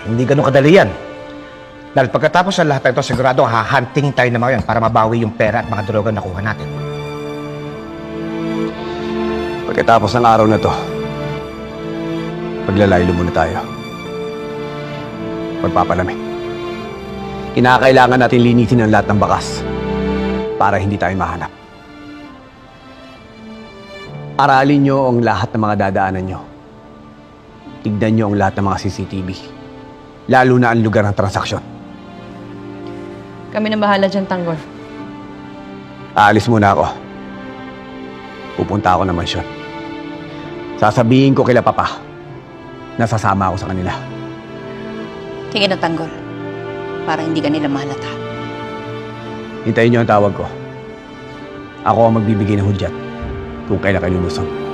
Hindi ganun kadali yan. Dahil pagkatapos ng lahat ng ito, sigurado hahunting tayo ng mga yan para mabawi yung pera at mga droga na nakuha natin. Pagkatapos ng araw na to, maglalaylo muna tayo. Magpapalamig. Kinakailangan natin linisin ang lahat ng bakas para hindi tayo mahanap. Aralin nyo ang lahat ng mga dadaanan nyo. Tignan nyo ang lahat ng mga CCTV. Lalo na ang lugar ng transaksyon. Kami na bahala dyan, Tanggol. Aalis muna ako. Pupunta ako ng mansyon. Sasabihin ko kila Papa na sasama ako sa kanila. Sige na, Tanggol. Para hindi ka nila mahalata. Hintayin nyo ang tawag ko. Ako ang magbibigay ng hudyat kung kailan kayo lulusog.